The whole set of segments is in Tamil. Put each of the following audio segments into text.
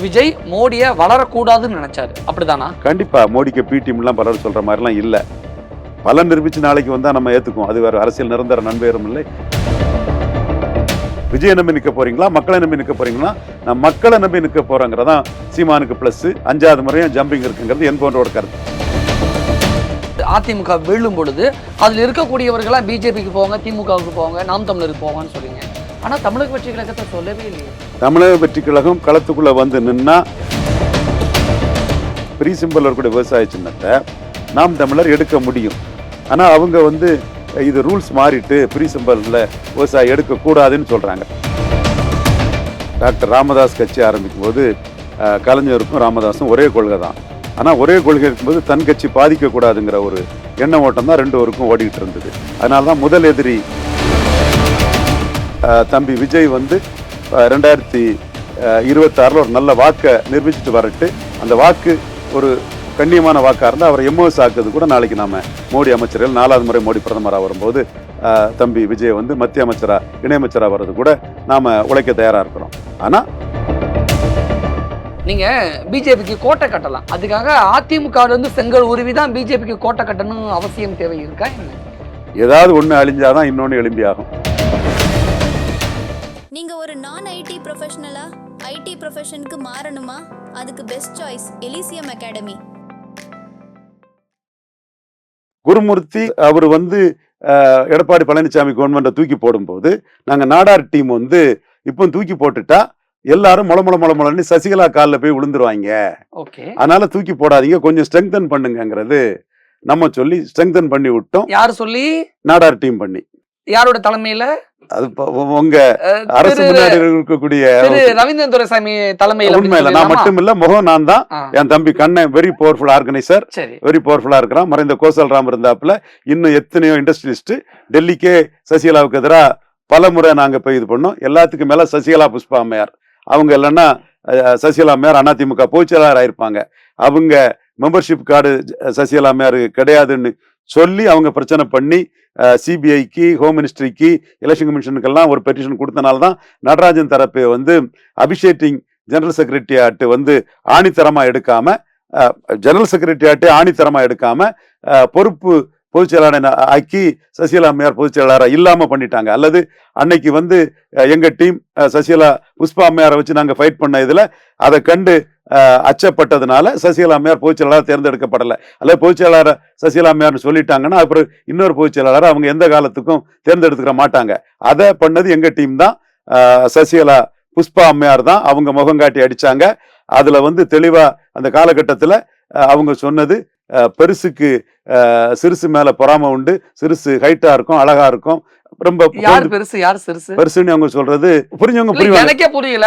விஜய் மோடியை வளரக்கூடாதுன்னு நினைச்சாரு, அப்படிதானா? கண்டிப்பா மோடிக்கு பி டீம்லாம் பலர் சொல்ற மாதிரிலாம் இல்லை. பலன் நிரூபிச்சு நாளைக்கு வந்தா நம்ம ஏத்துக்குவோம். அது வேற அரசியல் நிரந்தர நண்பேறும் இல்லை. விஜயை நம்பி நிற்க போறீங்களா, மக்களை நம்பி நிற்க போறீங்களா? நான் மக்களை நம்பி நிற்க போறேங்கிறதான் சீமானுக்கு பிளஸ். 5வது முறையும் ஜம்பிங் இருக்குங்கிறது என் போன்ற ஒரு கருத்து. அதிமுக வீழும் பொழுது அதில் இருக்கக்கூடியவர்களாம் பிஜேபிக்கு போவாங்க, திமுகவுக்கு போவாங்க, நாம் தமிழருக்கு போவாங்கன்னு சொல்றீங்க. ஆனா தமிழக வெற்றி கழகத்தை சொல்லவே இல்லையே. தமிழக வெற்றி கழகம் களத்துக்குள்ள வந்து நின்னா ஃப்ரீ சிம்பிள் இருக்கக்கூடிய விவசாய சின்னத்தை நாம் தமிழர் எடுக்க முடியும். ஆனா அவங்க வந்து இது ரூல்ஸ் மாறிட்டு ஃப்ரீ சிம்பிள்ல விவசாயம் எடுக்கக்கூடாதுன்னு சொல்றாங்க. டாக்டர் ராமதாஸ் கட்சி ஆரம்பிக்கும் போது கலைஞருக்கும் ராமதாஸும் ஒரே கொள்கை தான். ஆனால் ஒரே கொள்கை இருக்கும்போது தன் கட்சி பாதிக்கக்கூடாதுங்கிற ஒரு எண்ண ஓட்டம் தான் ரெண்டு பேருக்கும் ஓடிக்கிட்டு இருந்தது. அதனால தான் முதல் எதிரி தம்பி விஜய் வந்து 2026 ஒரு நல்ல வாக்கை நிரூபிச்சுட்டு வரட்டு, அந்த வாக்கு ஒரு கண்ணியமான வாக்காக இருந்தால் அவரை எம்ஓஎஸ் ஆக்குறது கூட நாளைக்கு நாம மோடி அமைச்சர்கள் 4வது முறை மோடி பிரதமராக வரும்போது தம்பி விஜய் வந்து மத்திய அமைச்சராக இணையமைச்சராக வர்றது கூட நாம உழைக்க தயாராக இருக்கிறோம். ஆனால் நீங்க பிஜேபிக்கு கோட்டை கட்டலாம், அதுக்காக அதிமுக செங்கல் உருவி தான் பிஜேபிக்கு கோட்டை கட்டணும் அவசியம் தேவை இருக்கா என்ன? ஏதாவது ஒன்று அழிஞ்சாதான் இன்னொன்று எழும்பி ஆகும். நீங்க ஒரு நான் ஐடி ப்ரொஃபஷனலா ஐடி ப்ரொஃபஷனுக்கு மாறணுமா? அதுக்கு best choice Elysium Academy. Gurumurthy அவர் வந்து எடப்பாடி பழனிசாமி கவர்மெண்ட்டை தூக்கி போடும்போது நாங்கள் நாடார் டீம் வந்து இப்போ தூக்கி போட்டுட்டா எல்லாரும் முளமுளன்னு சசிகலா காலில் போய் விழுந்துருவாங்க. அதனால தூக்கி போடாதீங்க, கொஞ்சம் ஸ்ட்ரெங்தன் பண்ணுங்கிறது நம்ம சொல்லி ஸ்ட்ரெங்தன் பண்ணி விட்டோம். யார் சொல்லி? நாடார் டீம் பண்ணி. யாரோட தலைமையில? அது உங்க அரசு முன்னாடி இருக்கக்கூடிய ரவீந்திரன் துரைசாமி தலைமையில. உண்மையில நான் மட்டும் இல்ல, முகம் நான் தான். என் தம்பி Kannan very powerful organiser, very பவர்ஃபுல்லா இருக்கிறான். மறைந்த கோசல் ராம் இருந்தாப்புல இன்னும் எத்தனையோ இண்டஸ்ட்ரியலிஸ்ட் டெல்லிக்கே சசிகலாவுக்கு எதிராக பல முறை நாங்க போய் இது பண்ணோம். எல்லாத்துக்கும் மேல சசிகலா புஷ்பா அம்மையார், அவங்க இல்லைன்னா சசிகலா அம்மையார் அதிமுக பொதுச்செயலாளர் ஆயிருப்பாங்க. அவங்க மெம்பர்ஷிப் கார்டு சசிகலா அம்மையார் கிடையாதுன்னு சொல்லி அவங்க பிரச்சனை பண்ணி சிபிஐக்கு, ஹோம் மினிஸ்ட்ரிக்கு, எலெக்ஷன் கமிஷனுக்கெல்லாம் ஒரு பெட்டிஷன் கொடுத்தனால தான் நடராஜன் தரப்பு வந்து அபிஷேட்டிங் ஜெனரல் செக்ரட்டரியாட்டு வந்து ஆணித்தரமா எடுக்காம, ஜெனரல் செக்ரட்டரியாட்டு ஆணித்தரமா எடுக்காம பொறுப்பு பொதுச் செயலாளர் ஆக்கி சசிகலா அம்மையார் பொதுச் செயலாளராக இல்லாம பண்ணிட்டாங்க. அல்லது அன்னைக்கு வந்து எங்க டீம் சசிகலா புஷ்பா அம்மையாரை வச்சு நாங்க ஃபைட் பண்ண இதுல அதை கண்டு அச்சப்பட்டதுனால சசிகலா அம்மையார் பொதுச் செயலாளர் தேர்ந்தெடுக்கப்படலை. அல்லது பொதுச் செயலாளர் சசிகலா அம்மையார்னு சொல்லிட்டாங்கன்னா அப்புறம் இன்னொரு பொதுச் செயலாளர் அவங்க எந்த காலத்துக்கும் தேர்ந்தெடுத்துக்கிற மாட்டாங்க. அதை பண்ணது எங்க டீம் தான். சசிகலா புஷ்பா அம்மையார் தான் அவங்க முகங்காட்டி அடிச்சாங்க. அதுல வந்து தெளிவா அந்த காலகட்டத்துல அவங்க சொன்னது, பெருசுக்கு சிறுசு மேல பொறாம உண்டு, சிறுசு ஹைட்டா இருக்கும், அழகா இருக்கும். ரொம்ப பெருசு யார் சிறுசு பெருசுன்னு அவங்க சொல்றது புரிஞ்சவங்க புரியும். எனக்கே புரியல,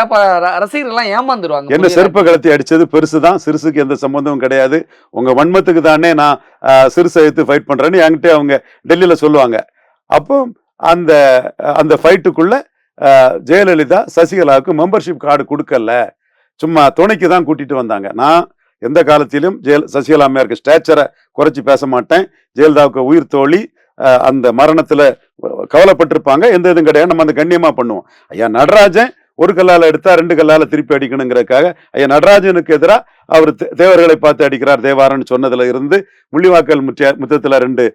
ரசிகர்கள் எல்லாம் ஏமாந்துருவாங்க. என்ன செருப்ப கலத்தி அடிச்சது பெருசுதான், சிறுசுக்கு எந்த சம்பந்தமும் கிடையாது. உங்க வன்மத்துக்கு தானே நான் சிறுசை எடுத்து ஃபைட் பண்றேன்னு என்கிட்ட அவங்க டெல்லியில சொல்லுவாங்க. அப்போ அந்த அந்த ஃபைட்டுக்குள்ள ஜெயலலிதா சசிகலாவுக்கு மெம்பர்ஷிப் கார்டு கொடுக்கல, சும்மா துணைக்கு தான் கூட்டிட்டு வந்தாங்க. நான் எந்த காலத்திலும் சசிகலா அம்மையாருக்கு ஸ்டேச்சரை குறைச்சி பேச மாட்டேன். ஜெயலலிதாவுக்கு உயிர் தோழி, அந்த மரணத்துல கவலைப்பட்டிருப்பாங்க, எந்த இதுவும் கிடையாது. நம்ம அந்த கண்ணியமா பண்ணுவோம். ஐயா நடராஜன் ஒரு கல்லால எடுத்தா 2 கல்லால திருப்பி அடிக்கணுங்கிறதுக்காக ஐயா நடராஜனுக்கு எதிராக அவர் தேவர்களை பார்த்து அடிக்கிறார் தேவாரன்னு சொன்னதுல இருந்து, முள்ளிவாக்கல் முத்தத்துல 2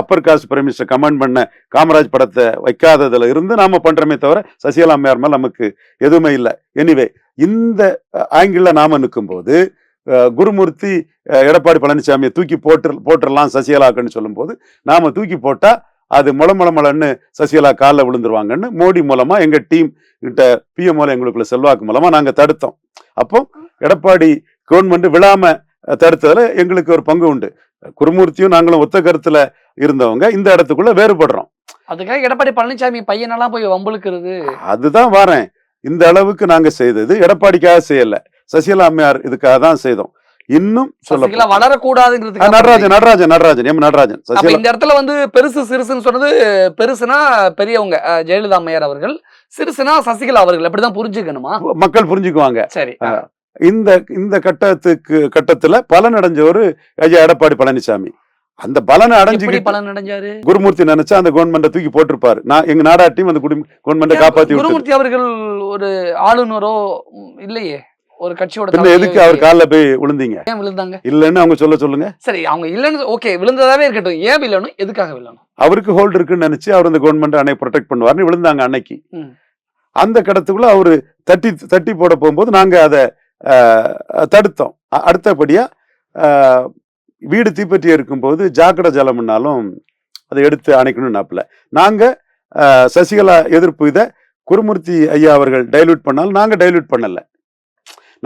upper caste prime minister comment பண்ண காமராஜ் படத்தை வைக்காததுல இருந்து நாம பண்றோமே தவிர சசிகலா அம்மையார் மேல நமக்கு எதுவுமே இல்லை. எனிவே இந்த ஆங்கிள் நாம நிற்கும் போது குருமூர்த்தி எடப்பாடி பழனிசாமியை தூக்கி போட்டுடலாம் சசிகலாக்குன்னு சொல்லும் போது நாம தூக்கி போட்டா அது முளன்னு சசிகலா காலில் விழுந்துருவாங்கன்னு மோடி மூலமா எங்க டீம் கிட்ட பிஎம் மூலம் எங்களுக்குள்ள செல்வாக்கு மூலமா நாங்க தடுத்தோம். அப்போ எடப்பாடி கவர்மெண்ட் விழாம தடுத்ததுல எங்களுக்கு ஒரு பங்கு உண்டு. குருமூர்த்தியும் நாங்களும் ஒத்த கருத்துல இருந்தவங்க இந்த இடத்துக்குள்ள வேறுபடுறோம். அதுக்காக எடப்பாடி பழனிசாமி பையனெல்லாம் போய் வம்புழுக்கிறது, அதுதான் வாரேன். இந்த அளவுக்கு நாங்க செய்தது எடப்பாடிக்காக செய்யல, சசிகலா அம்மையார் இதுக்காக தான் செய்தோம். இன்னும் சொல்ல வளரக்கூடாதுங்கிறது நடராஜன் இந்த இடத்துல வந்து பெருசு சிறுசுன்னு சொன்னது, பெருசுனா பெரியவங்க ஜெயலலிதா அம்மையார் அவர்கள், சிறுசுனா சசிகலா அவர்கள், அப்படிதான் புரிஞ்சுக்கணுமா? மக்கள் புரிஞ்சுக்குவாங்க. சரி. இந்த கட்டத்துல பலன் அடைஞ்சவர் ஐயா எடப்பாடி பழனிசாமி. அந்த பலனை அடைஞ்சாரு குருமூர்த்தி நினைச்சா அந்த கவர்மெண்ட்டை தூக்கி போட்டிருப்பாரு. நான் எங்க நாடாட்டியும் அந்த கவர்மெண்ட்டை காப்பாத்தி. குருமூர்த்தி அவர்கள் ஒரு ஆளுநரோ இல்லையே, ஒரு கட்சியோட பின்ன எதுக்கு அவர் காலில் போய் விழுந்தீங்க? ஏன் விழுந்தாங்க இல்லைன்னு அவங்க சொல்லுங்க. சரி, அவங்க இல்லைன்னு ஓகே, விழுந்ததாவே இருக்கட்டும், ஏன் விழணும், எதுக்காக விழணும்? அவருக்கு ஹோல்டு இருக்குன்னு நினைச்சு அவர் அந்த கவர்மெண்ட் அன்னைக்கு ப்ரொடெக்ட் பண்ணுவார்னு விழுந்தாங்க அன்னைக்கு. அந்த கடத்துக்குள்ள அவரு தட்டி போட போகும்போது நாங்க அதை தடுத்தோம். அடுத்தபடியா வீடு தீப்பற்றி இருக்கும்போது ஜாக்கிர ஜலம்னாலும் அதை எடுத்து அணைக்கணும்னாப்புல நாங்க சசிகலா எதிர்ப்பு இதை குருமூர்த்தி ஐயா அவர்கள் டைல்யூட் பண்ணாலும் நாங்க டைல்யூட் பண்ணல.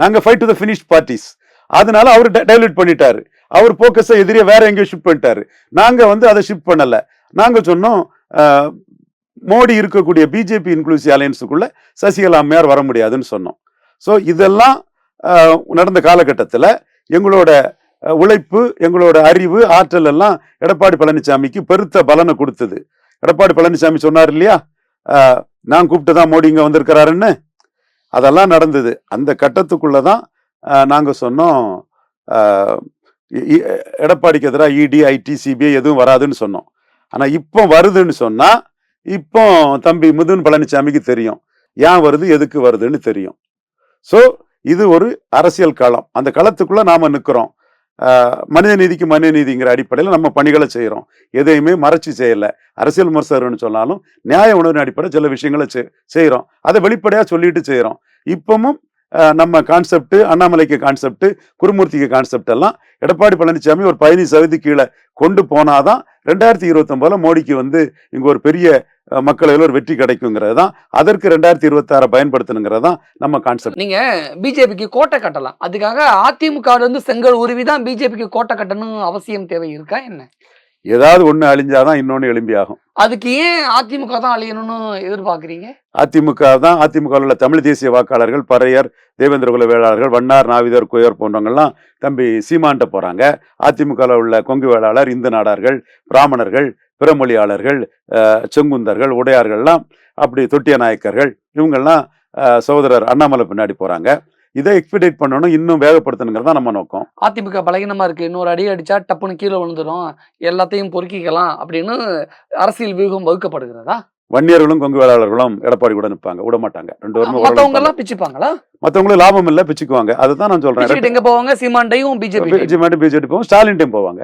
நாங்க fight to the finished parties. அதனால அவர் டைல்யூட் பண்ணிட்டாரு. அவர் போக்கஸை எதிரியா வேற எங்கேயும் ஷிஃப்ட் பண்ணிட்டாரு. நாங்க அதை ஷிஃப்ட் பண்ணல. நாங்க சொன்னோம் மோடி இருக்கக்கூடிய பிஜேபி இன்க்ளூசிவ் அலையன்ஸுக்குள்ள சசிகலா அம்மையார் வர முடியாதுன்னு சொன்னோம். ஸோ இதெல்லாம் நடந்த காலகட்டத்தில் எங்களோட உழைப்பு, எங்களோட அறிவு, ஆற்றல் எல்லாம் எடப்பாடி பழனிசாமிக்கு பெருத்த பலனை கொடுத்தது. எடப்பாடி பழனிசாமி சொன்னார் இல்லையா, நான் கூப்பிட்டு தான் மோடி இங்க வந்திருக்கிறாருன்னு. அதெல்லாம் நடந்தது. அந்த கட்டத்துக்குள்ளதான் நாங்க சொன்னோம் எடப்பாடிக்கு எதிராக இடி, ஐடி, சிபிஐ எதுவும் வராதுன்னு சொன்னோம். ஆனா இப்போ வருதுன்னு சொன்னா இப்போ தம்பி முதுன் பழனிசாமிக்கு தெரியும் ஏன் வருது, எதுக்கு வருதுன்னு தெரியும். ஸோ இது ஒரு அரசியல் களம். அந்த களத்துக்குள்ள நாம நிற்கிறோம். மனித நீதிக்கு மனித நீதிங்கிற அடிப்படையில் நம்ம பணிகளை செய்யறோம். எதையுமே மறைச்சு செய்யல. அரசியல் விமர்சகர்னு சொன்னாலும் நியாய உணர்வின் அடிப்படையில் சில விஷயங்களை செய்யறோம். அதை வெளிப்படையா சொல்லிட்டு செய்யறோம். இப்பவும் நம்ம கான்செப்ட், அண்ணாமலைக்கு கான்செப்ட், குருமூர்த்திக்கு கான்செப்ட் எல்லாம் எடப்பாடி பழனிசாமி ஒரு 15% கீழே கொண்டு போனாதான் 2029 மோடிக்கு இங்க ஒரு பெரிய மக்களவையில் ஒரு வெற்றி கிடைக்குங்கிறது தான். அதற்கு 2026 பயன்படுத்தணுங்கிறது தான் நம்ம கான்செப்ட். நீங்க பிஜேபிக்கு கோட்டை கட்டலாம், அதுக்காக அதிமுக செங்கல் உருவிதான் பிஜேபிக்கு கோட்டை கட்டணும் அவசியம் தேவை இருக்கா என்ன? ஏதாவது ஒண்ணு அழிஞ்சாதான் இன்னொன்னு எழும்பி ஆகும். அதுக்கு ஏன் அதிமுக தான் அழியணும்னு எதிர்பார்க்கறீங்க? அதிமுக உள்ள தமிழ் தேசிய வாக்காளர்கள், பறையர், தேவேந்திரகுல வேளாளர்கள், வண்ணார், நாவிதர், குயர் போன்றவங்கெல்லாம் தம்பி சீமான்ட்ட போறாங்க. அதிமுக உள்ள கொங்கு வேளாளர், இந்து நாடார்கள், பிராமணர்கள், பிறமொழியாளர்கள், செங்குந்தர்கள், உடையார்கள்லாம், அப்படி தொட்டிய நாயக்கர்கள், இவங்கெல்லாம் சகோதரர் அண்ணாமலை பின்னாடி போறாங்க. இதை எக்ஸ்பெக்டேட் பண்ணணும், இன்னும் வேகப்படுத்தணுங்கிறதா நம்ம நோக்கம். அதிமுக பலகீனமா இருக்கு, இன்னொரு அடி அடிச்சா டப்புன்னு கீழே விழுந்துடும், எல்லாத்தையும் பொறுக்கிக்கலாம் அப்படின்னு அரசியல் வியூகம் வகுக்கப்படுகிறதா? வன்னியர்களும் கொங்கு வேளாளர்களும் எடப்பாடி கூட நிற்பாங்க, விட மாட்டாங்க. 2 பேரும் மத்தவங்க எல்லாம் பிச்சுப்பாங்களா? மத்தவங்களுக்கு லாபம் இல்ல, பிச்சுக்குவாங்க. அதுதான் நான் சொல்றேன். எங்க போவாங்க? சீமாண்டையும் பிஜேபி போவோம், ஸ்டாலின்டையும் போவாங்க.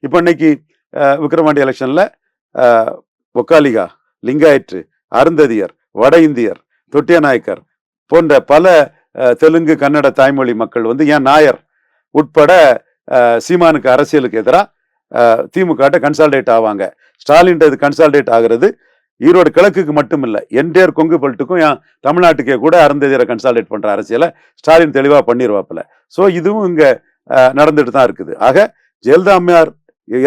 இப்ப இன்னைக்கு விக்கிரவாண்டி எலெக்ஷன்ல ஒக்காலிகா, லிங்காயற்று, அருந்ததியர், வட இந்தியர், தொட்டிய நாயக்கர் போன்ற பல தெலுங்கு, கன்னட தாய்மொழி மக்கள் ஏன் நாயர் உட்பட சீமானுக்கு அரசியலுக்கு எதிராக திமுக கன்சால்டேட் ஆவாங்க. ஸ்டாலின் இது கன்சால்டேட் ஆகிறது ஈரோடு கிழக்குக்கு மட்டும் இல்லை, என்டையர் கொங்கு பெல்ட்டுக்கும், ஏன் தமிழ்நாட்டுக்கே கூட அருந்ததியரை கன்சால்டேட் பண்ற அரசியலை ஸ்டாலின் தெளிவா பண்ணிடுவாப்புல. ஸோ இதுவும் இங்க நடந்துட்டு தான் இருக்குது. ஆக ஜெயலலிதா அம்மையார்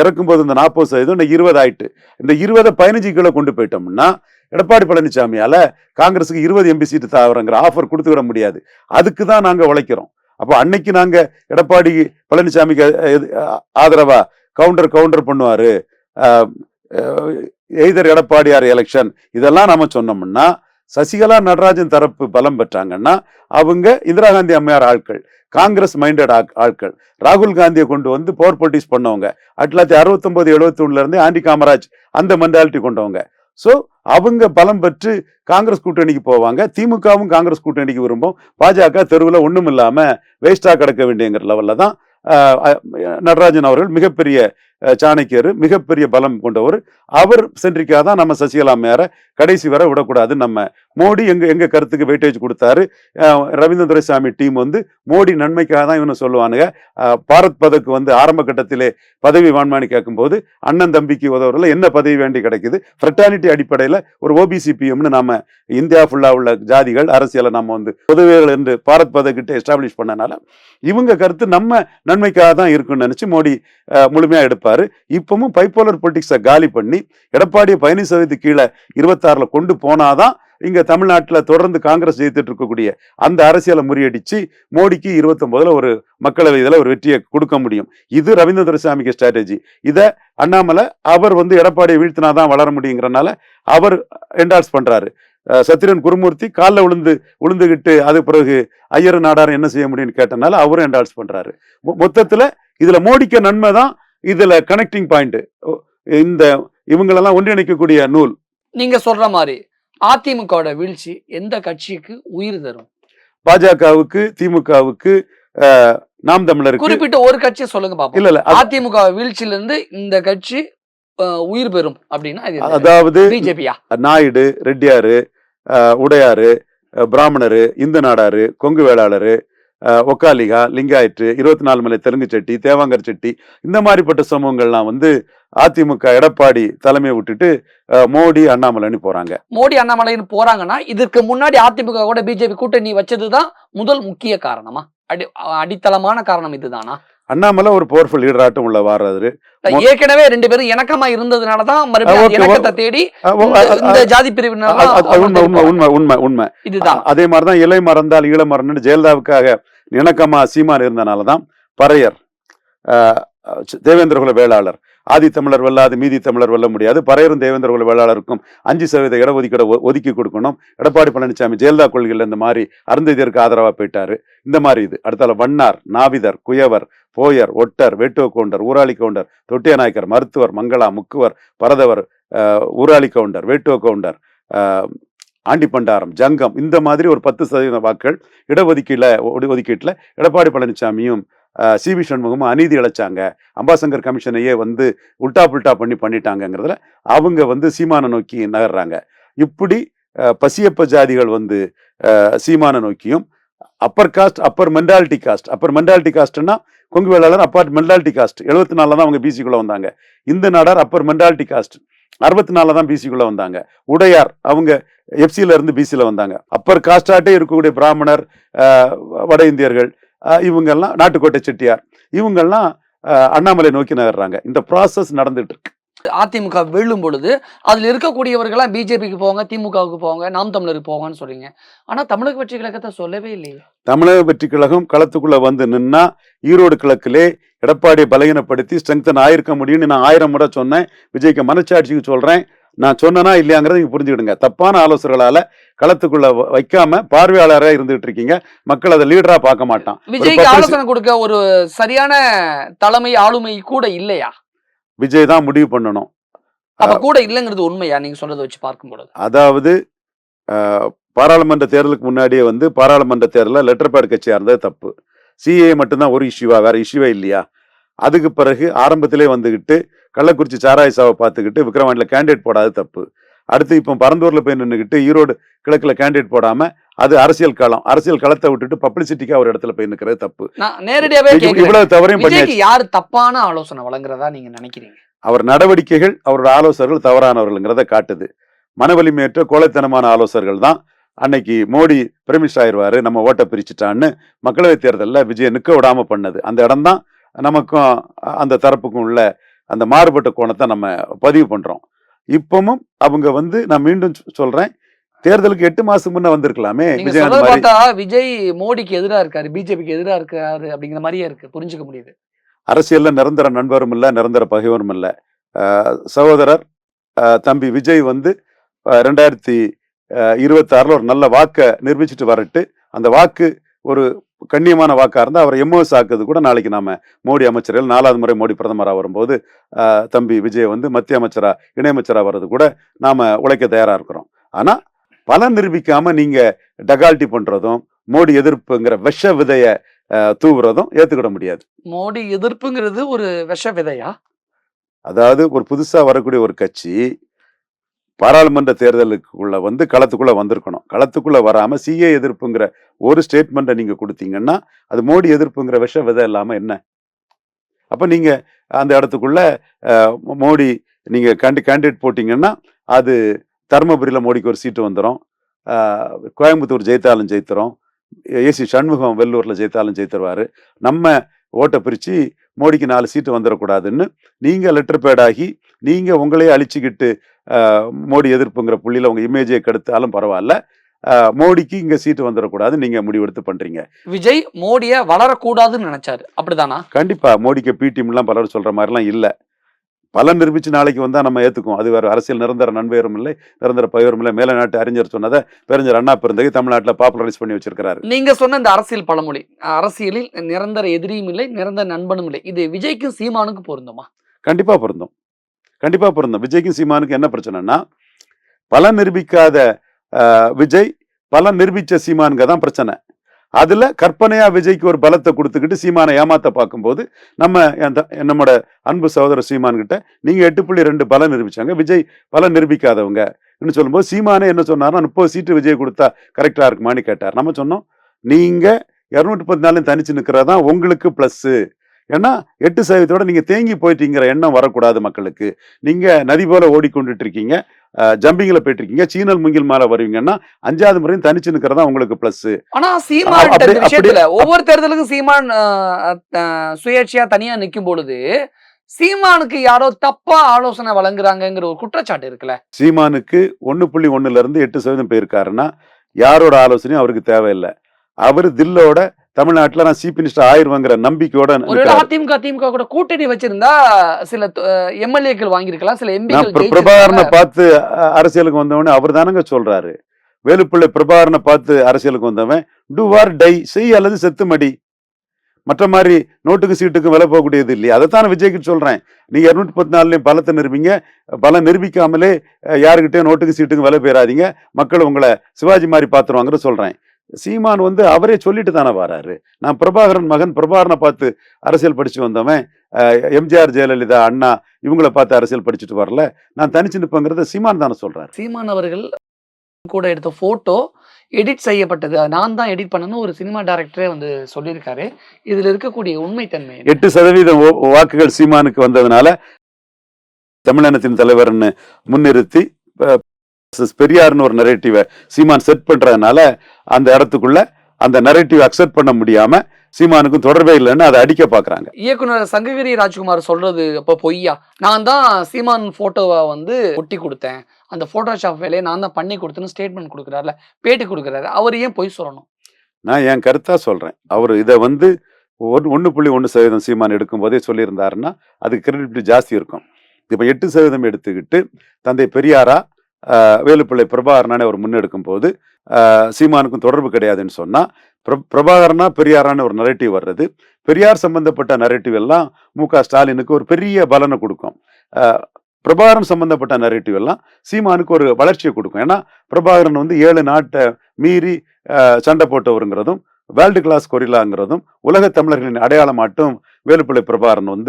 இறக்கும்போது இந்த 40% இந்த 20 ஆயிட்டு. இந்த 20 15 கிலோ கொண்டு போயிட்டோம்னா எடப்பாடி பழனிசாமியால காங்கிரஸுக்கு 20 எம்பி சீட்டு தாவரங்கிற ஆஃபர் கொடுத்து விட முடியாது. அதுக்கு தான் நாங்க உழைக்கிறோம். அப்போ அன்னைக்கு நாங்க எடப்பாடி பழனிசாமிக்கு ஆதரவா கவுண்டர் பண்ணுவாரு, எய்தர் எடப்பாடியார் எலெக்ஷன், இதெல்லாம் நம்ம சொன்னோம்னா சசிகலா நடராஜன் தரப்பு பலம் பெற்றாங்கன்னா அவங்க இந்திரா காந்தி அம்மையார் ஆட்கள், காங்கிரஸ் மைண்டட் ஆட்கள், ராகுல் காந்தியை கொண்டு பவர் பொலிட்டிக்ஸ் பண்ணவங்க, 1969-71 இருந்தே ஆண்டி காமராஜ் அந்த மென்டாலிட்டி கொண்டவங்க. ஸோ அவங்க பலம் பெற்று காங்கிரஸ் கூட்டணிக்கு போவாங்க. திமுகவும் காங்கிரஸ் கூட்டணிக்கு விரும்பும். பாஜக தெருவில் ஒன்றும் இல்லாம வேஸ்டா கிடக்க வேண்டியங்கிற லெவல்ல தான் நடராஜன் அவர்கள் மிகப்பெரிய சாணக்கியர், மிகப்பெரிய பலம் கொண்டவர். அவர் சென்றிக்காக தான் நம்ம சசிகலா அம்மையாரை கடைசி வரை விடக்கூடாது. நம்ம மோடி எங்க கருத்துக்கு வெயிட்டேஜ் கொடுத்தாரு. ரவீந்திர துரைசாமி டீம் மோடி நன்மைக்காக தான் இவனு சொல்லுவானுங்க. பாரத் பதக்கு ஆரம்ப கட்டத்திலே பதவி வான்மானி கேட்கும் போது அண்ணன் தம்பிக்கு உதவுறதுல என்ன பதவி வேண்டி கிடைக்குது, ஃப்ரெட்டானிட்டி அடிப்படையில் ஒரு ஓபிசி பிஎம்னு நாம இந்தியா ஃபுல்லா உள்ள ஜாதிகள் அரசியலை நம்ம உதவிகள் என்று பாரத் பதக்கிட்ட எஸ்டாப்ளிஷ் பண்ணனால இவங்க கருத்து நம்ம நன்மைக்காக தான் இருக்குன்னு நினைச்சு மோடி முழுமையா எடுப்பாரு. இப்பவும் பைப்போலர் பொலிட்டிக்ஸை காலி பண்ணி எடப்பாடியை 15% கீழே 26 கொண்டு போனாதான் இங்க தமிழ்நாட்டில் தொடர்ந்து காங்கிரஸ் ஜெயித்துட்டு இருக்கக்கூடிய அந்த அரசியலை முறியடிச்சு மோடிக்கு 29 ஒரு மக்களவை இதில் ஒரு வெற்றியை கொடுக்க முடியும். இது ரவீந்திர துரைசாமிக்கு ஸ்ட்ராட்டஜி. இதை அண்ணாமலை அவர் எடப்பாடியை வீழ்த்தினாதான் வளர முடியுங்கிறனால அவர் என்டால்ஸ் பண்றாரு. சத்திரன் குருமூர்த்தி காலில் விழுந்துகிட்டு அது பிறகு ஐயர் நாடார் என்ன செய்ய முடியும்னு கேட்டனால அவரும் என்டால்ஸ் பண்றாரு. மொத்தத்துல இதுல மோடிக்கு நன்மை தான், இதுல கனெக்டிங் பாயிண்ட், இந்த இவங்களெல்லாம் ஒன்றிணைக்கக்கூடிய நூல். நீங்க சொல்ற மாதிரி அதிமுக வீழ்ச்சி எந்த கட்சிக்கு உயிர் தரும்? பாஜகவுக்கு திமுகவுக்கு நாம் தமிழருக்கு குறிப்பிட்ட ஒரு கட்சி சொல்லுங்க பாப்போம். இல்ல அதிமுக வீழ்ச்சியில இருந்து இந்த கட்சி உயிர் பெறும் அப்படின்னா அதாவது பிஜேபியா? நாயுடு, ரெட்டியாரு, உடையாரு, பிராமணரு, இந்து நாடாரு, கொங்கு வேளாளரு, ஒக்காலிகா, லிங்காயத்து, 24 மலை தெலுங்கு செட்டி, தேவாங்கர் செட்டி, இந்த மாதிரிப்பட்ட சமூகங்கள்லாம் வந்து அதிமுக எடப்பாடி தலைமையை விட்டுட்டு மோடி அண்ணாமலைன்னு போறாங்க. மோடி அண்ணாமலைன்னு போறாங்கன்னா இதுக்கு முன்னாடி அதிமுக கூட பிஜேபி கூட்டணி வச்சதுதான் முதல் முக்கிய காரணமா? அடித்தளமான காரணம் இதுதானா? அண்ணாமலை ஒரு பவர்ஃபுல் லீடராட்டும் உள்ள வர்றாரு. ஏற்கனவே 2 பேரும் இணக்கமா இருந்ததுனாலதான் மறுபடியும் இணக்கத்தை தேடி இந்த ஜாதி பிரிவினர் உண்மை இதுதான். அதே மாதிரிதான் இலை மறந்தால் ஈழ மறந்து ஜெயலலிதாவுக்காக இணக்கமா சீமான் இருந்தனாலதான் பறையர், தேவேந்திரகுல வேளாளர், ஆதி தமிழர் வெல்லாது மீதி தமிழர் வெல்ல முடியாது, பறையரும் தேவேந்திரகுல வேளாளருக்கும் 5% இடஒதுக்கீடு ஒதுக்கி கொடுக்கணும், எடப்பாடி பழனிசாமி ஜெயலலிதா கொள்கையில் இந்த மாதிரி அருந்ததியருக்கு ஆதரவா போயிட்டாரு. இந்த மாதிரி இது அடுத்தால வண்ணார், நாவிதர், குயவர், போயர், ஒட்டர், வேட்டுவ கவுண்டர், ஊராளி கவுண்டர், தொட்டிய நாயக்கர், மருத்துவர், Mangala, முக்குவர், பரதவர், Urali counter, வேட்டுவ counter, aunty பண்டாரம், ஜங்கம், இந்த மாதிரி ஒரு 10% வாக்குகள் ஒதுக்கீட்டுல எடப்பாடி பழனிசாமியும் சிவி சண்முகமும் அநீதி இழைச்சாங்க, அம்பாசங்கர் கமிஷனையே வந்து உல்டா புல்டா பண்ணிட்டாங்கிறதுல அவங்க வந்து சீமான நோக்கி நகர்றாங்க. இப்படி பசியப்ப ஜாதிகள் வந்து சீமான நோக்கியும், அப்பர் காஸ்ட், அப்பர் மென்டாலிட்டி காஸ்ட்னா Kongu Vellalar upper mentality caste 74 தான் அவங்க பிசிக்குள்ள வந்தாங்க. இந்த நாடார் அப்பர் மென்டாலிட்டி காஸ்ட் 64 தான் பிசிக்குள்ள வந்தாங்க. உடையார் அவங்க எஃப்சியில இருந்து பிசில வந்தாங்க. அப்பர் காஸ்டாட்டே இருக்கக்கூடிய பிராமணர், வட இந்தியர்கள், இவங்கெல்லாம் நாட்டுக்கோட்டை செட்டியார், இவங்கெல்லாம் அண்ணாமலை நோக்கி நகர்றாங்க. இந்த ப்ராசஸ் நடந்துட்டு இருக்கு. அதிமுக வெல்லும் பொழுது அதுல இருக்கக்கூடியவர்கள்லாம் பிஜேபிக்கு போவாங்க, திமுகவுக்கு போவாங்க, நாம் தமிழருக்கு போவாங்கன்னு சொல்றீங்க. ஆனா தமிழக வெற்றி கழகத்தை சொல்லவே இல்லையே. தமிழக வெற்றி கழகம் களத்துக்குள்ள வந்து நின்னா ஈரோடு கிழக்கிலே எடப்பாடியை பலகீனப்படுத்தி ஸ்ட்ரெங்தன் ஆயிருக்க முடியும்னு நான் 1000 முறை சொன்னேன். விஜய்க்கு மனச்சாட்சிக்கு சொல்றேன், நான் சொன்னா இல்லையாங்கிறத நீங்க புரிஞ்சுக்கிடுங்க. தப்பான ஆலோசகர்களால களத்துக்குள்ள வைக்காம பார்வையாளரா இருந்துட்டு இருக்கீங்க. மக்கள் அதை லீடரா பார்க்க மாட்டான். விஜய்க்கு ஆலோசனை கொடுக்க ஒரு சரியான தலைமை ஆளுமை கூட இல்லையா? விஜய் தான் முடிவு பண்ணணும். அப்ப கூட இல்லைங்கிறது உண்மையா நீங்க சொல்றதை வச்சு பார்க்கும்போது? அதாவது பாராளுமன்ற தேர்தலுக்கு முன்னாடியே வந்து பாராளுமன்ற தேர்தலில் லெட்டர் பேட் கட்சியா இருந்தது தப்பு. சிஏ மட்டும்தான் ஒரு இஷ்யூவா, வேற இஷ்யூவே இல்லையா? அதுக்கு பிறகு ஆரம்பத்திலே வந்துகிட்டு கள்ளக்குறிச்சி சாராய சாவை பார்த்துக்கிட்டு விக்கிரவாண்டியில கேண்டிடேட் போடாது தப்பு. அடுத்து இப்போ பரந்தூர்ல போய் நின்றுக்கிட்டு ஈரோடு கிழக்குல கேண்டிடேட் போடாம அது அரசியல் களத்தை விட்டுட்டு பப்ளிசிட்டிக்கா ஒரு இடத்துல போய் நிற்கிறது தப்பு. நேரடியாவே இவ்வளவு தவறையும் பண்ணி யாரு தப்பான ஆலோசனை வழங்குறதா நீங்க நினைக்கிறீங்க? அவர் நடவடிக்கைகள், அவரோட ஆலோசகர்கள் தவறானவர்கள்ங்கிறத காட்டுது. மனவலிமையற்ற கோழைத்தனமான ஆலோசகர்கள் தான் அன்னைக்கு மோடி பிரமிஷ் ஆயிடுவாரு, நம்ம ஓட்டை பிரிச்சுட்டான்னு மக்களவை தேர்தலில் விஜய நிற்க விடாம பண்ணது. அந்த இடம் தான் நமக்கும் அந்த தரப்புக்கும் உள்ள அந்த மாறுபட்ட கோணத்தை நம்ம பதிவு பண்றோம். இப்பவும் அவங்க வந்து நான் மீண்டும் சொல்றேன், தேர்தலுக்கு 8 மாசம் முன்ன வந்திருக்கலாமே. விஜய் மோடிக்கு எதிரா இருக்காரு, பிஜேபிக்கு எதிரா இருக்காரு அப்படிங்கிற மாதிரியே இருக்கு, புரிஞ்சுக்க முடியுது. அரசியல்ல நிரந்தர நண்பரும் இல்ல, நிரந்தர பகைவரும் இல்ல. சகோதரர் தம்பி விஜய் வந்து 2026 ஒரு நல்ல வாக்கை நிரூபிச்சுட்டு வரட்டு. அந்த வாக்கு ஒரு கண்ணியமான வாக்கா இருந்தா அவரை எம்ஓஎஸ் ஆக்குறது கூட நாளைக்கு நாம மோடி அமைச்சர்கள் 4வது முறை மோடி பிரதமராக வரும்போது தம்பி விஜய் வந்து மத்திய அமைச்சரா இணையமைச்சரா வர்றது கூட நாம உழைக்க தயாரா இருக்கிறோம். ஆனா பலன் நிரூபிக்காம நீங்க டகால்ட்டி பண்றதும் மோடி எதிர்ப்புங்கிற விஷ விதைய தூவுறதும் ஏத்துக்கிட முடியாது. மோடி எதிர்ப்புங்கிறது ஒரு விஷ விதையா? அதாவது ஒரு புதுசா வரக்கூடிய ஒரு கட்சி பாராளுமன்ற தேர்தலுக்குள்ள வந்து களத்துக்குள்ள வந்திருக்கணும். களத்துக்குள்ள வராம சிஏ எதிர்ப்புங்கிற ஒரு ஸ்டேட்மெண்ட்டை நீங்க கொடுத்தீங்கன்னா அது மோடி எதிர்ப்புங்கிற விஷ விதை இல்லாம என்ன? அப்ப நீங்க அந்த இடத்துக்குள்ள மோடி நீங்க கேண்டிடேட் போட்டீங்கன்னா அது தருமபுரியில மோடிக்கு ஒரு சீட்டு வந்துடும், கோயம்புத்தூர் ஜெயித்தாலும் ஜெயித்துறோம், ஏசி சண்முகம் வெள்ளூர்ல ஜெயித்தாலும் ஜெயித்துருவாரு. நம்ம ஓட்டை பிரிச்சு மோடிக்கு 4 சீட்டு வந்துடக்கூடாதுன்னு நீங்க லெட்டர் பேட் ஆகி நீங்க உங்களையே அழிச்சுக்கிட்டு மோடி எதிர்ப்புங்கிற புள்ளியில உங்க இமேஜை கெடுத்தாலும் பரவாயில்ல, மோடிக்கு இங்க சீட்டு வந்துடக்கூடாது நீங்க முடிவெடுத்து பண்றீங்க. விஜய் மோடிய வளரக்கூடாதுன்னு நினைச்சாரு, அப்படிதானா? கண்டிப்பா. மோடிக்கு பிடிஎம் எல்லாம் பலர் சொல்ற மாதிரி எல்லாம் இல்ல. பலன் நிரூபிச்சு நாளைக்கு வந்தா நம்ம ஏத்துக்குவோம். அது வேற அரசியல் நிரந்தர நண்பரும் இல்லை, நிரந்தர பயிரும் இல்லை. மேல நாட்டு அறிஞர் சொன்னதை பேரறிஞர் அண்ணா பெருந்தகை தமிழ்நாட்டில் பாப்புலரைஸ் பண்ணி வச்சிருக்கிறாரு. நீங்க சொன்ன இந்த அரசியல் பழமொழி, அரசியலில் நிரந்தர எதிரியும் இல்லை, நிரந்தர நண்பனும் இல்லை, இது விஜய்க்கும் சீமானுக்கும் பொருந்துமா? கண்டிப்பா பொருந்தும், கண்டிப்பா பொருந்தும். விஜய்க்கும் சீமானுக்கு என்ன பிரச்சனைனா, பலன் நிரூபிக்காத விஜய் பலன் நிரூபிச்ச சீமானுங்க தான் பிரச்சனை. அதுல கற்பனையா விஜய்க்கு ஒரு பலத்தை கொடுத்துக்கிட்டு சீமானை ஏமாத்த பார்க்கும்போது நம்மோட அன்பு சகோதரர் சீமான் கிட்ட நீங்க 8.2 பலம் நிரூபிச்சாங்க, விஜய் பலம் நிரூபிக்காதவங்க சொல்லும்போது சீமானே என்ன சொன்னார்னா 30 சீட்டு விஜய் கொடுத்தா கரெக்டா இருக்குமான்னு கேட்டார். நம்ம சொன்னோம் நீங்க 234 தனிச்சு நிக்கிறதா உங்களுக்கு பிளஸ். ஏன்னா 8% நீங்க தேங்கி போயிட்டீங்கிற எண்ணம் வரக்கூடாது மக்களுக்கு. நீங்க நதி போல ஓடிக்கொண்டுட்டு இருக்கீங்க, ஜம்பிங்ல போயிட்டு இருக்கீங்க, சீனல் முங்கில் மேல வருவீங்கன்னா 5வது முறையும் தனிச்சு நிக்கிறதா உங்களுக்கு பிளஸ். ஆனா சீமான் விஷயத்துல ஒவ்வொரு தேர்தலுக்கும் சீமான் சுயேட்சையா தனியா நிக்கும் பொழுது சீமானுக்கு யாரோ தப்பா ஆலோசனை வழங்குறாங்கிற ஒரு குற்றச்சாட்டு இருக்குல்ல. சீமானுக்கு 1.1 இருந்து 8% போயிருக்காருன்னா யாரோட ஆலோசனையும் அவருக்கு தேவையில்லை. அவரு தில்லோட தமிழ்நாட்டுல நான் சீஃப் மினிஸ்டர் ஆயிருவாங்கிற நம்பிக்கையோட அதிமுக கூட கூட்டணி வச்சிருந்தா சில எம்எல்ஏக்கள் வாங்கியிருக்கலாம், சில எம்பிக்கள். பிரபாகரனை பார்த்து அரசியலுக்கு வந்தவனே அவர் தானங்க சொல்றாரு. வேலுப்பிள்ளை பிரபாகரனை பார்த்து அரசியலுக்கு வந்தவன் டூ ஆர் டை, செய் அல்லது செத்து மடி. மற்ற மாதிரி நோட்டுக்கு சீட்டுக்கு விலை போகக்கூடியது இல்லையா? அதைத்தான் விஜய்க்கு சொல்றேன். நீங்க 214 பலத்தை நிரூபிங்க, பலம் நிரூபிக்காமலே யாருக்கிட்டே நோட்டுக்கு சீட்டுக்கு விலை பெறாதீங்க, மக்கள் உங்களை சிவாஜி மாதிரி பாத்துருவாங்கிற சொல்றேன். சீமான் அவரே சொல்லிட்டு தானே வராரு. நான் பிரபாகரன் மகன், பிரபாகரனை பார்த்து அரசியல் படிச்சு வந்தவன், எம்ஜிஆர் ஜெயலலிதா அண்ணா இவங்களை பார்த்து அரசியல் படிச்சுட்டு வரல, நான் தனிச்சு நிற்பேங்கிறத சீமான் தானே சொல்றாரு. சீமான் அவர்கள் கூட எடுத்த போட்டோ எடிட் செய்யப்பட்டது, நான் தான் எடிட் பண்ணணும் ஒரு சினிமா டைரக்டரே சொல்லியிருக்காரு. இதுல இருக்கக்கூடிய உண்மைத்தன்மை 8% வாக்குகள் சீமானுக்கு வந்ததுனால தமிழினத்தின் தலைவர்னு முன்னிறுத்தி பெரியார்னு ஒரு நரேட்டிவை சீமான் செட் பண்றதுனால அந்த இடத்துக்குள்ள அந்த நரேட்டிவ் அக்செப்ட் பண்ண முடியாம சீமானுக்கும் தொடர்பே இல்லைன்னு அதை அடிக்க பாக்குறாங்க. இயக்குனர் சங்ககிரி ராஜ்குமார் சொல்றது அப்ப பொய்யா? நான் தான் சீமான் போட்டோவை ஒட்டி கொடுத்தேன், அந்த போட்டோஷாப் வேலையை நான் தான் பண்ணி கொடுத்தேன்னு ஸ்டேட்மெண்ட் கொடுக்குறாருல, பேட்டி கொடுக்குறாரு. அவர் ஏன் பொய் சொல்லணும்? நான் என் கருத்தா சொல்றேன். அவர் இதை 1.1% சீமான் எடுக்கும் போதே சொல்லியிருந்தாருன்னா அதுக்கு கிரெடிபிலிட்டி ஜாஸ்தி இருக்கும். இப்ப 8% எடுத்துக்கிட்டு தந்தை பெரியாரா வேலுப்பிள்ளை பிரபாகரனான ஒரு முன்னெடுக்கும் போது சீமானுக்கும் தொடர்பு கிடையாதுன்னு சொன்னா பிரபாகரனா பெரியாரான ஒரு நரேட்டிவ் வர்றது, பெரியார் சம்பந்தப்பட்ட நரேட்டிவ் எல்லாம் மு.க. ஸ்டாலினுக்கு ஒரு பெரிய பலனை கொடுக்கும். பிரபாகரன் சம்பந்தப்பட்ட நரேட்டிவ் எல்லாம் சீமானுக்கு ஒரு வளர்ச்சியை கொடுக்கும். ஏன்னா பிரபாகரன் 7 நாட்டை மீறி சண்டை போட்டவருங்கிறதும் வேர்ல்டு கிளாஸ் கொரில்லாங்கிறதும் உலக தமிழர்களின் அடையாளம் மட்டும் வேலுப்பிள்ளை பிரபாகரன்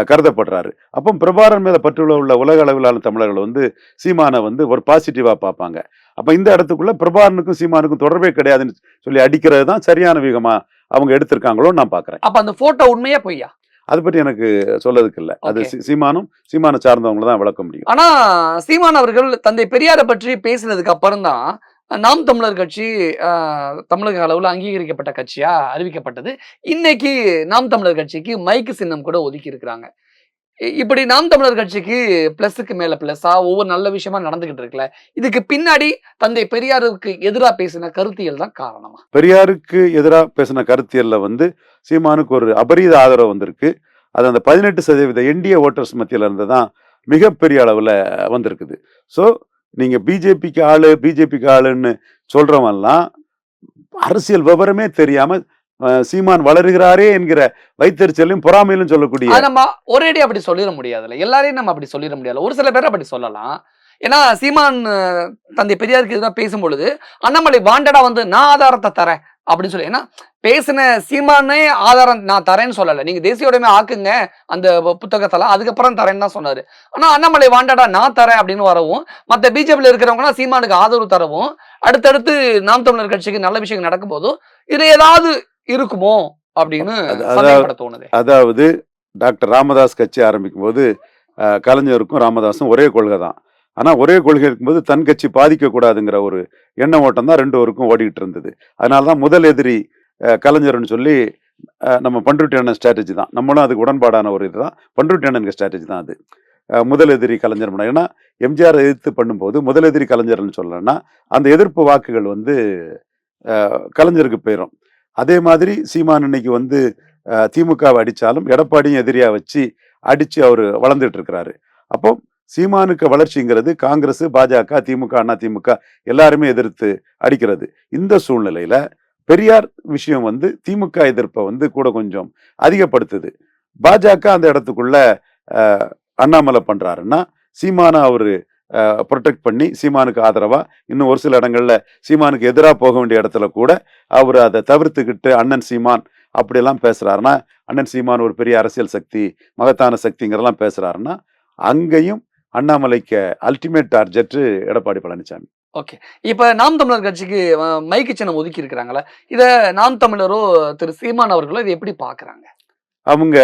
கருதப்படுறாரு. அப்போ பிரபாகரன் மேல பற்றுள்ள உலக அளவிலான தமிழர்கள் சீமானை ஒரு பாசிட்டிவா பார்ப்பாங்க. அப்ப இந்த இடத்துக்குள்ள பிரபாகரனுக்கும் சீமானுக்கும் தொடர்பே கிடையாதுன்னு சொல்லி அடிக்கிறது தான் சரியான விகமா அவங்க எடுத்திருக்காங்களோ நான் பாக்குறேன். அப்ப அந்த போட்டோ உண்மையா பொய்யா? அதை பற்றி எனக்கு சொல்லதுக்கு இல்லை. அது சீமானை சார்ந்தவங்களை தான் விளக்க முடியும். ஆனா சீமான் அவர்கள் தந்தை பெரியாரை பற்றி பேசினதுக்கு அப்புறம் தான் நாம் தமிழர் கட்சி தமிழக அளவில் அங்கீகரிக்கப்பட்ட கட்சியா அறிவிக்கப்பட்டது. இன்னைக்கு நாம் தமிழர் கட்சிக்கு மைக்கு சின்னம் கூட ஒதுக்கி இருக்கிறாங்க. இப்படி நாம் தமிழர் கட்சிக்கு பிளஸுக்கு மேல பிளஸா ஒவ்வொரு நல்ல விஷயமா நடந்துகிட்டு இருக்குல்ல, இதுக்கு பின்னாடி தந்தை பெரியாருக்கு எதிராக பேசின கருத்தியல் தான் காரணமா? பெரியாருக்கு எதிராக பேசின கருத்தியல்ல சீமானுக்கு ஒரு அபரீத ஆதரவு வந்திருக்கு. அது அந்த 18% என்டிஏ ஓட்டர்ஸ் மத்தியில இருந்து தான் மிகப்பெரிய அளவுல வந்திருக்குது. ஸோ நீங்க பிஜேபிக்கு ஆளுன்னு சொல்றவன்லாம் அரசியல் விவரமே தெரியாம சீமான் வளருகிறாரே என்கிற வைத்தறிச்சலையும் பொறாமையிலும் சொல்லக்கூடிய நம்ம ஒரேடி அப்படி சொல்லிட முடியாதுல்ல, எல்லாரையும் நம்ம அப்படி சொல்லிட முடியாது. ஒரு சில பேர் அப்படி சொல்லலாம். ஏன்னா சீமான் தந்தை பெரியாருக்கு எதிராக பேசும் பொழுது அண்ணாமலை வாண்டடா நான் ஆதாரத்தை தரேன் அப்படின்னு சொல்லி, ஏன்னா பேசின சீமானே ஆதாரம் நான் தரேன்னு சொல்லலை, நீங்க தேசிய உடைமை ஆக்குங்க அந்த புத்தகத்தெல்லாம் அதுக்கப்புறம் தரேன்னு தான் சொன்னாரு. ஆனா அண்ணாமலை வாண்டடா நான் தரேன் அப்படின்னு வரவும் மற்ற பிஜேபியில் இருக்கிறவங்கன்னா சீமானுக்கு ஆதரவு தரவும் அடுத்தடுத்து நாம் தமிழர் கட்சிக்கு நல்ல விஷயம் நடக்கும் போதும் இது ஏதாவது இருக்குமோ அப்படின்னு தோணுது. அதாவது டாக்டர் ராமதாஸ் கட்சி ஆரம்பிக்கும் போது கலைஞருக்கும் ராமதாஸும் ஒரே கொள்கை தான். ஆனா ஒரே கொள்கை இருக்கும்போது தன் கட்சி பாதிக்க கூடாதுங்கிற ஒரு எண்ண ஓட்டம் தான் 2 பேருக்கும் ஓடிட்டு இருந்தது. அதனாலதான் முதல் எதிரி கலைஞர்னு சொல்லி நம்ம பண்ருட்டி அண்ணன் ஸ்ட்ராட்டஜி தான், நம்மளும் அதுக்கு உடன்பாடான ஒரு இதுதான் பண்ருட்டி அண்ணன் ஸ்ட்ராட்டஜி தான். அது முதல் எதிரி கலைஞர். ஏன்னா எம்ஜிஆர் எதிர்த்து பண்ணும்போது முதல் எதிரி கலைஞர்னு சொல்லலைன்னா அந்த எதிர்ப்பு வாக்குகள் கலைஞருக்கு போயிடும். அதே மாதிரி சீமான் இன்னைக்கு திமுகவை அடிச்சாலும் எடப்பாடியும் எதிரியா வச்சு அடிச்சு அவரு வளர்ந்துட்டு இருக்கிறாரு. அப்போ சீமானுக்கு வளர்ச்சிங்கிறது காங்கிரஸ், பாஜக, திமுக, அண்ணா திமுக எல்லாருமே எதிர்த்து அடிக்கிறது. இந்த சூழ்நிலையில பெரியார் விஷயம் திமுக எதிர்ப்பை கூட கொஞ்சம் அதிகப்படுத்துது. பாஜக அந்த இடத்துக்குள்ள அண்ணாமலை பண்றாருன்னா சீமானா அவரு ப்ரொடெக்ட் பண்ணி சீமானுக்கு ஆதரவா, இன்னும் ஒரு சில இடங்கள்ல சீமானுக்கு எதிராக போக வேண்டிய இடத்துல கூட அவர் அதை தவிர்த்துக்கிட்டு அண்ணன் சீமான் அப்படியெல்லாம் பேசுறாருன்னா, அண்ணன் சீமான் ஒரு பெரிய அரசியல் சக்தி, மகத்தான சக்திங்கிறதெல்லாம் பேசுறாருன்னா, அங்கேயும் அண்ணாமலைக்கு ultimate target Edappadi Palaniswami. Okay. இப்ப நாம் தமிழர் கட்சிக்கு மைக்கு சின்னம் ஒதுக்கி இருக்கிறாங்களா? இத நாம் தமிழரோ திரு சீமான் அவர்களோ இதை எப்படி பாக்குறாங்க? அவங்க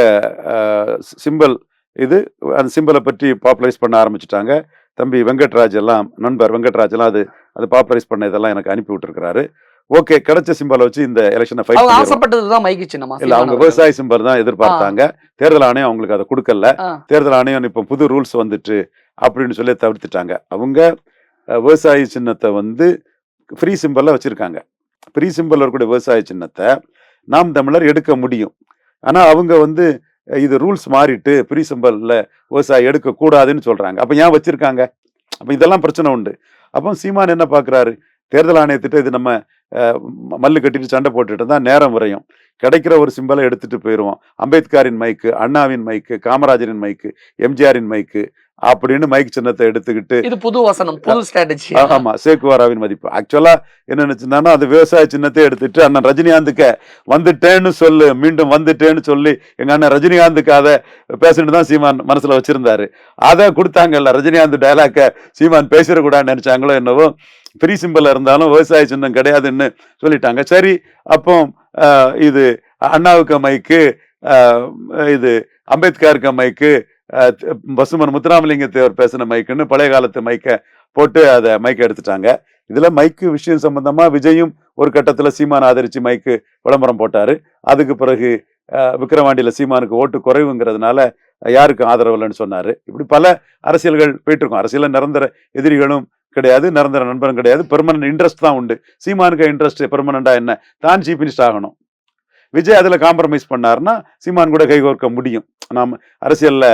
சிம்பல் இது அந்த சிம்பலை பற்றி பாப்புலரைஸ் பண்ண ஆரம்பிச்சுட்டாங்க. தம்பி வெங்கட்ராஜ் எல்லாம், நண்பர் வெங்கட்ராஜ் எல்லாம் அது பாப்புலரைஸ் பண்ண இதெல்லாம் எனக்கு அனுப்பி விட்டுருக்கிறாரு. ஓகே, கிடைச்ச சிம்பலை வச்சு இந்த எலெக்ஷனை ஃபைட் அவங்க பண்ணிடுவோம். ஆசைப்பட்டதுதான் மைக்கு சின்னமா? இல்ல, அவங்க விவசாய சிம்பல் தான் எதிர்பார்த்தாங்க. தேர்தல் ஆணையம் அவங்களுக்கு அதை கொடுக்கல. தேர்தல் ஆணையம் இப்ப புது ரூல்ஸ் வந்துட்டு அப்படின்னு சொல்லி தவிர்த்துட்டாங்க. அவங்க விவசாய சின்னத்தை வந்து ஃப்ரீ சிம்பல்ல வச்சிருக்காங்க. ஃப்ரீ சிம்பல் இருக்கக்கூடிய விவசாய சின்னத்தை நாம் தமிழர் எடுக்க முடியும். ஆனா அவங்க வந்து இது ரூல்ஸ் மாறிட்டு ஃப்ரீ சிம்பல்ல விவசாயி எடுக்க கூடாதுன்னு சொல்றாங்க. அப்ப ஏன் வச்சிருக்காங்க? அப்ப இதெல்லாம் பிரச்சனை உண்டு. அப்போ சீமான் என்ன பாக்குறாரு? தேர்தல் ஆணையத்திட்ட இது நம்ம மல்லு கட்டிட்டு சண்டை போட்டுட்டு தான் நேரம் வரையும். கிடைக்கிற ஒரு சிம்பலை எடுத்துட்டு போயிடுவோம். அம்பேத்கரின் மைக்கு, அண்ணாவின் மைக்கு, காமராஜரின் மைக்கு, எம்ஜிஆரின் மைக்கு அப்படின்னு மைக் சின்னத்தை எடுத்துக்கிட்டு, இது புது வசனம், புது ஸ்ட்ராட்டஜி. ஆமா, சேக்குவாராவின் மதிப்பு. ஆக்சுவலா என்ன நினைச்சிருந்தாங்கன்னா, அது விவசாய சின்னத்தை எடுத்துட்டு அண்ணன் ரஜினிகாந்துக்கு வந்துட்டேன்னு சொல்லு, மீண்டும் வந்துட்டேன்னு சொல்லி எங்க அண்ணன் ரஜினிகாந்துக்கு அதை பேசிட்டு தான் சீமான் மனசுல வச்சிருந்தாரு. அதை கொடுத்தாங்கல்ல, ரஜினிகாந்த் டயலாக்க சீமான் பேசிடக்கூடாதுன்னு நினைச்சாங்களோ என்னவோ. ஃப்ரீ சிம்பிள் இருந்தாலும் விவசாய சின்னம் கிடையாதுன்னு சொல்லிட்டாங்க. சரி, அப்போ இது அண்ணாவுக்கு மைக்கு, இது அம்பேத்கருக்கு மைக்கு, பசுமன் முத்துராமலிங்க தேவர் பேசின மைக்குன்னு பழைய காலத்து மைக்கை போட்டு அதை மைக்கை எடுத்துட்டாங்க. இதுல மைக்கு விஷயம் சம்பந்தமா விஜயும் ஒரு கட்டத்துல சீமான் ஆதரிச்சு மைக்கு விளம்பரம் போட்டாரு. அதுக்கு பிறகு விக்கிரவாண்டியில சீமானுக்கு ஓட்டு குறைவுங்கிறதுனால யாருக்கும் ஆதரவு இல்லைன்னு சொன்னாரு. இப்படி பல அரசியல்கள் போயிட்டு இருக்கும். அரசியல நிரந்தர எதிரிகளும் கிடையாது, நிரந்தர நண்பரும் கிடையாது. பெர்மனன்ட் இன்ட்ரெஸ்ட் தான் உண்டு. சீமானுக்கு இன்ட்ரெஸ்ட் பெர்மனண்டா என்ன? தான் சீஃப் மினிஸ்டர் ஆகணும். விஜய் அதுல காம்ப்ரமைஸ் பண்ணாருன்னா சீமான் கூட கைகோர்க்க முடியும். நாம் அரசியல்ல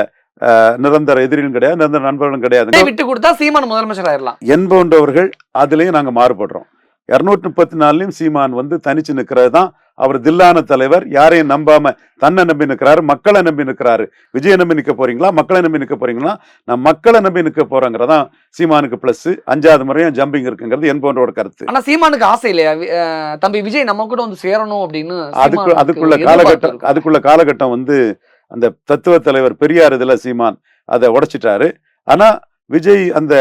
நிரந்தர எதிரிகளும் கிடையாது, நிரந்தர நண்பர்களும் கிடையாது. விட்டு கொடுத்தா சீமான் முதலமைச்சர் ஆயிடலாம் என்பவர்கள் அதுலயும் நாங்க மாறுபடுறோம். 234 சீமான் வந்து தனிச்சு நிக்கிறது தான் அவர் தில்லான தலைவர். யாரையும் நம்பாம தன்னை நம்பி நிற்கிறாரு, மக்களை நம்பி நிற்கிறாரு. விஜயை நம்பி நிற்க போறீங்களா, மக்களை நம்பி நிற்க போறீங்களா? நான் மக்களை நம்பி நிற்க போறேங்கிறதான் சீமானுக்கு பிளஸ். 5வது முறையும் ஜம்பிங் இருக்குங்கிறது என்பவரோட கருத்து. ஆனா சீமானுக்கு ஆசை இல்லையா தம்பி விஜய் நம்ம கூட வந்து சேரணும் அப்படின்னு? அதுக்குள்ள காலகட்டம் வந்து அந்த தத்துவ தலைவர் பெரியார் இதுல சீமான் அதை உடைச்சிட்டாரு. ஆனா விஜய் அந்த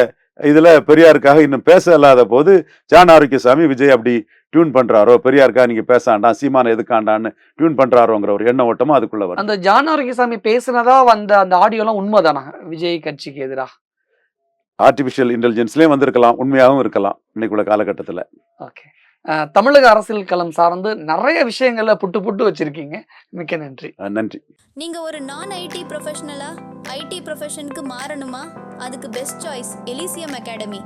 இதுல பெரியாருக்காக இன்னும் பேச இல்லாத போது ஜான் ஆரோக்கியசாமி விஜய் அப்படி டியூன் பண்றாரோ, பெரியாருக்காக நீங்க பேசாண்டாம், சீமான எதுக்காண்டான்னு டியூன் பண்றாரோங்கிற ஒரு எண்ண ஓட்டமும் அதுக்குள்ள வரும். அந்த ஜான் ஆரோக்கியசாமி பேசுனதா வந்த அந்த ஆடியோ எல்லாம் உண்மைதானா விஜய் கட்சிக்கு எதிராக? ஆர்டிபிஷியல் இன்டெலிஜென்ஸ்லயும் வந்திருக்கலாம், உண்மையாகவும் இருக்கலாம் இன்னைக்குள்ள காலகட்டத்துல. ஓகே, தமிழக அரசியல் களம் சார்ந்து நிறைய விஷயங்கள்ல புட்டு வச்சிருக்கீங்க. மிக்க நன்றி. நன்றி. நீங்க ஒரு நான் ஐடி ப்ரொஃபஷனலா ஐடி ப்ரொஃபஷனுக்கு மாறணுமா? அதுக்கு பெஸ்ட் சாய்ஸ் எலிசியம் அகாடமி.